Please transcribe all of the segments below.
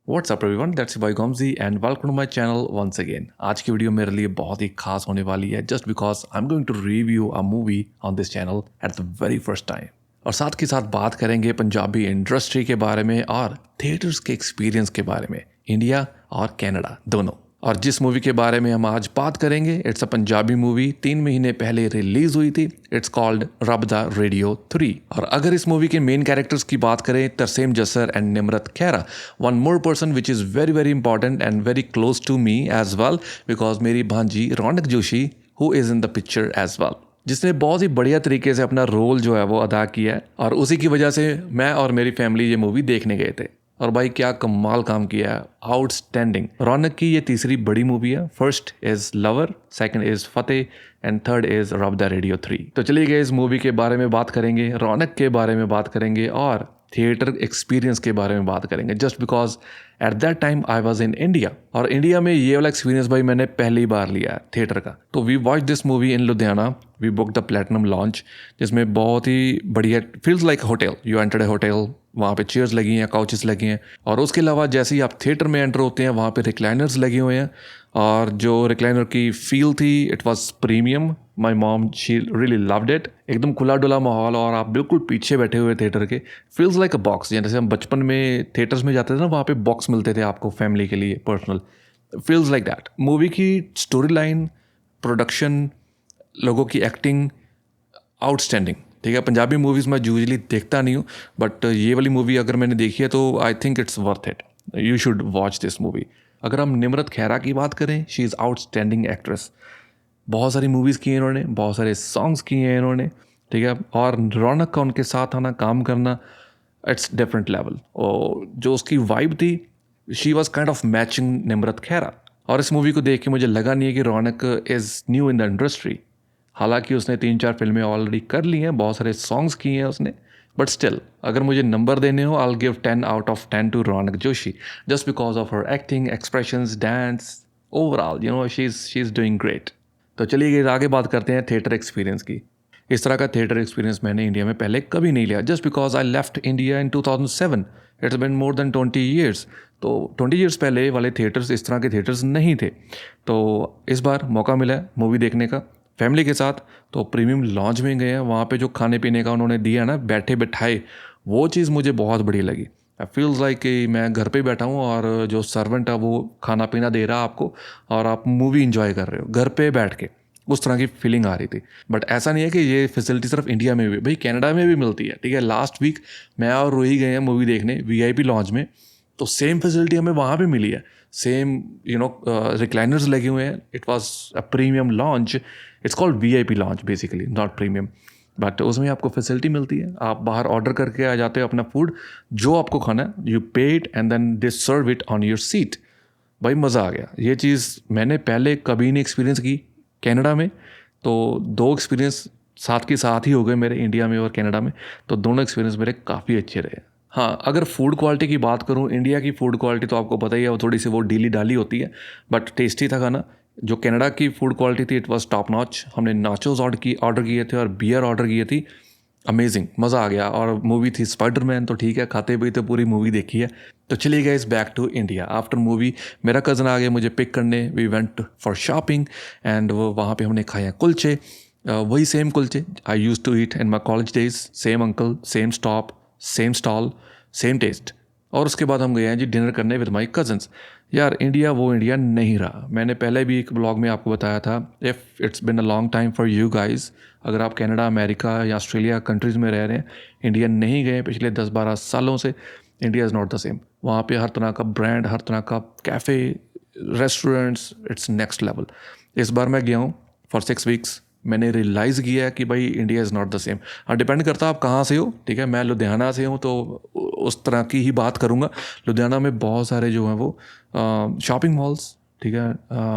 WhatsApp everyone, that's by गॉमजी and welcome to my channel once again. आज की video मेरे लिए बहुत ही खास होने वाली है just because I am going to review a movie on this channel at the very first time. और साथ के साथ बात करेंगे पंजाबी इंडस्ट्री के बारे में और थिएटर्स के एक्सपीरियंस के बारे में, इंडिया और कनाडा दोनों। और जिस मूवी के बारे में हम आज बात करेंगे, इट्स अ पंजाबी मूवी, 3 महीने पहले रिलीज हुई थी। इट्स कॉल्ड रब द रेडियो 3। और अगर इस मूवी के मेन कैरेक्टर्स की बात करें, Tarsem Jassar and Nimrat Khaira, one more person which is very very important and very close to me as well, because मेरी भांजी Raunaq Joshi who is in the picture as well, जिसने बहुत ही बढ़िया तरीके से अपना रोल जो है वो अदा किया है। और उसी की वजह से मैं और मेरी फैमिली ये मूवी देखने गए थे। और भाई क्या कमाल काम किया है, आउटस्टैंडिंग। रौनक की ये तीसरी बड़ी मूवी है। First is lover, second is Fateh and third is रब द रेडियो 3। तो चलिए गए, इस मूवी के बारे में बात करेंगे, रौनक के बारे में बात करेंगे और थिएटर एक्सपीरियंस के बारे में बात करेंगे। Just because at that time I was in India, और इंडिया में ये वाला एक्सपीरियंस भाई मैंने पहली बार लिया है थिएटर का। तो we watch this movie in Ludhiana, we book the platinum lounge, जिसमें बहुत ही बढ़िया, feels like hotel, you enter a hotel, वहाँ पे चेयर्स लगी हैं, काउचेस लगी हैं। और उसके अलावा जैसे ही आप थिएटर में एंटर होते हैं, वहाँ पे रिक्लाइनर्स लगे हुए हैं। और जो रिक्लाइनर की फील थी, it was premium. My mom she really loved it. एकदम खुला डुला माहौल, और आप बिल्कुल पीछे बैठे हुए थिएटर के, फील्स लाइक अ बॉक्स। जैसे हम बचपन में थिएटर्स में जाते थे ना, वहाँ पे बॉक्स मिलते थे आपको फैमिली के लिए personal, feels like that. Movie की स्टोरी लाइन, प्रोडक्शन, लोगों की एक्टिंग आउटस्टैंडिंग। ठीक है, पंजाबी मूवीज़ मैं यूजली देखता नहीं हूँ, बट ये वाली मूवी अगर मैंने देखी है तो I think it's worth it. You should watch this movie. अगर हम निमरत खैरा की बात करें, शी इज़ आउटस्टैंडिंग एक्ट्रेस। बहुत सारी मूवीज़ की हैं इन्होंने, बहुत सारे सॉन्ग्स किए हैं इन्होंने। ठीक है, और रौनक का उनके साथ आना, काम करना, इट्स डिफरेंट लेवल। और जो उसकी वाइब थी, she was kind of matching Nimrat Khaira. और इस मूवी को देख के मुझे लगा नहीं है कि Raunaq is new in the industry. हालांकि उसने 3-4 फिल्में ऑलरेडी कर ली हैं, बहुत सारे सॉन्ग्स किए हैं उसने, बट स्टिल अगर मुझे नंबर देने हो, I give 10 out of 10 to Raunak Joshi, just because of her acting, expressions, dance, overall she is doing great. तो चलिए आगे बात करते हैं थिएटर एक्सपीरियंस की। इस तरह का थिएटर एक्सपीरियंस मैंने इंडिया में पहले कभी नहीं लिया, just because I left India in 2007। It's been more than 20 years. तो 20 ईयर्स पहले वाले थिएटर्स इस तरह के थिएटर्स नहीं थे। तो इस बार मौका मिला है मूवी देखने का फैमिली के साथ, तो प्रीमियम लॉन्च में गए हैं। वहाँ पे जो खाने पीने का उन्होंने दिया ना, बैठे बैठाए, वो चीज़ मुझे बहुत बढ़िया लगी। आई फील्स लाइक कि मैं घर पे बैठा हूँ और जो सर्वेंट है वो खाना पीना दे रहा है आपको, और आप मूवी इंजॉय कर रहे हो घर पे बैठ के। उस तरह की फीलिंग आ रही थी। बट ऐसा नहीं है कि ये फैसिलिटी सिर्फ इंडिया में भी, भाई कनाडा में भी मिलती है। ठीक है, लास्ट वीक मैं और रोही गए हैं मूवी देखने वीआईपी लॉन्च में, तो सेम फैसिलिटी हमें वहाँ भी मिली है। सेम रिक्लाइनर्स लगे हुए हैं। It was a premium launch. It's called VIP launch basically, not premium. But उसमें आपको फैसिलिटी मिलती है, आप बाहर ऑर्डर करके आ जाते हो अपना फूड, जो आपको खाना है, you pay it and then they serve it on your seat. भाई मज़ा आ गया। ये चीज़ मैंने पहले कभी नहीं एक्सपीरियंस की कनाडा में। तो दो एक्सपीरियंस साथ के साथ ही हो गए मेरे, इंडिया में और कनाडा में। तो दोनों एक्सपीरियंस मेरे काफ़ी अच्छे रहे। हाँ, अगर फूड क्वालिटी की बात करूँ, इंडिया की फूड क्वालिटी तो आपको पता ही है, वो थोड़ी सी वो डीली डाली होती है, बट टेस्टी था खाना। जो कनाडा की फूड क्वालिटी थी, इट वाज टॉप नॉच। हमने नाचोस ऑर्डर किए थे और बियर ऑर्डर किए थी। अमेजिंग, मज़ा आ गया। और मूवी थी स्पाइडरमैन, तो ठीक है, खाते पीते पूरी मूवी देखी है। तो चलिए guys, back to India. After movie मेरा कज़न आ गया मुझे पिक करने। We went for shopping and वो वहाँ पे हमने खाया कुलचे, वही सेम कुलचे I use to eat in my college days. Same uncle, same stop, same stall, same taste. और उसके बाद हम गए हैं जी डिनर करने विद माई कज़न्स। यार इंडिया वो इंडिया नहीं रहा। मैंने पहले भी एक ब्लॉग में आपको बताया था, if it's been a long time for you guys, अगर आप कनाडा, अमेरिका या ऑस्ट्रेलिया कंट्रीज़ में रह रहे हैं, इंडिया नहीं गए पिछले 10-12 सालों से, India is not the same. वहाँ पे हर तरह का ब्रांड, हर तरह का cafe, restaurants, it's next level. इस बार मैं गया हूँ फॉर 6 वीक्स। मैंने रियलाइज़ किया कि भाई India is not the same. हाँ, डिपेंड करता है आप कहाँ से हो। ठीक है, मैं लुधियाना से हूँ, तो उस तरह की ही बात करूँगा। लुधियाना में बहुत सारे जो हैं वो शॉपिंग मॉल्स, ठीक है,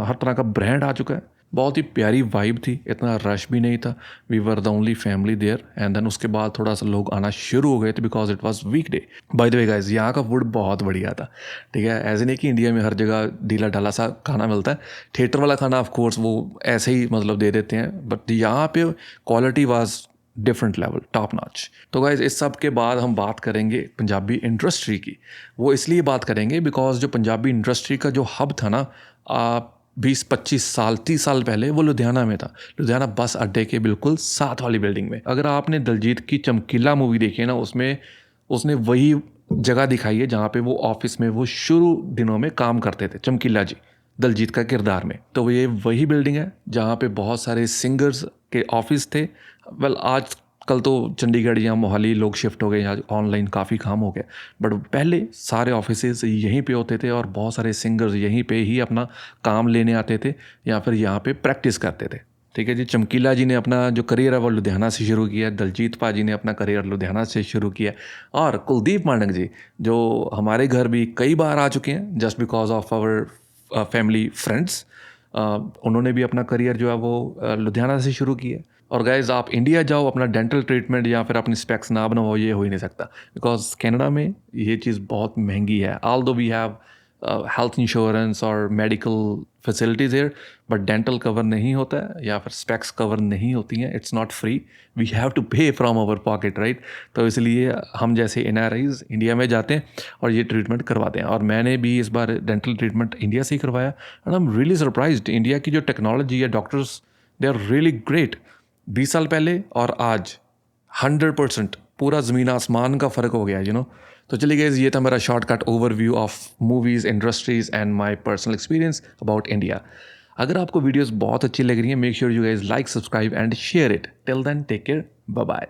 हर तरह का ब्रांड आ चुका है। बहुत ही प्यारी वाइब थी, इतना रश भी नहीं था। We were the only family there and then उसके बाद थोड़ा सा लोग आना शुरू हो गए थे because it was weekday. By the way guys, यहाँ का फूड बहुत बढ़िया था। ठीक है, ऐसे नहीं कि इंडिया में हर जगह ढीला ढाला सा खाना मिलता है। थिएटर वाला खाना ऑफ कोर्स वो ऐसे ही मतलब दे देते हैं, बट यहाँ पे quality was different level, top notch. तो गाइज इस सब के बाद हम बात करेंगे पंजाबी इंडस्ट्री की। वो इसलिए बात करेंगे बिकॉज जो पंजाबी इंडस्ट्री का जो हब था ना 20-25 साल 30 साल पहले, वो लुधियाना में था। लुधियाना बस अड्डे के बिल्कुल साथ वाली बिल्डिंग में। अगर आपने दलजीत की चमकीला मूवी देखी है ना, उसमें उसने वही जगह दिखाई है जहाँ पे वो ऑफिस में वो शुरू दिनों में काम करते थे, चमकीला जी दलजीत का किरदार में। तो ये वही बिल्डिंग है जहाँ पे बहुत सारे सिंगर्स के ऑफिस थे। वेल आज कल तो चंडीगढ़ या मोहाली लोग शिफ्ट हो गए, यहाँ ऑनलाइन काफ़ी काम हो गया, बट पहले सारे ऑफिसेज यहीं पे होते थे और बहुत सारे सिंगर्स यहीं पे ही अपना काम लेने आते थे या फिर यहाँ पे प्रैक्टिस करते थे। ठीक है जी। चमकीला जी ने अपना जो करियर है वो लुधियाना से शुरू किया, दलजीत पाजी ने अपना करियर लुधियाना से शुरू किया, और कुलदीप मांडक जी जो हमारे घर भी कई बार आ चुके हैं just because of our family friends, उन्होंने भी अपना करियर जो है वो लुधियाना से शुरू किया। और गाइज आप इंडिया जाओ, अपना डेंटल ट्रीटमेंट या फिर अपनी स्पेक्स ना बनवाओ, ये हो ही नहीं सकता बिकॉज कनाडा में ये चीज़ बहुत महंगी है। Although we have health insurance और medical facilities here, but dental cover नहीं होता है या फिर स्पेक्स कवर नहीं होती हैं। It's not free, we have to pay from our pocket, right. तो इसलिए हम जैसे NRIs इंडिया में जाते हैं और ये ट्रीटमेंट करवाते हैं। और मैंने भी इस बार डेंटल ट्रीटमेंट इंडिया से ही करवाया and I am really surprised. India की जो टेक्नोलॉजी है, doctors they are really great. 20 साल पहले और आज 100% पूरा ज़मीन आसमान का फ़र्क हो गया, यू नो। तो चलिए गाइस, ये था मेरा shortcut overview of movies, industries and my personal experience about India. अगर आपको वीडियोस बहुत अच्छी लग रही हैं, make sure you guys like, subscribe and share it. Till then take care, bye bye.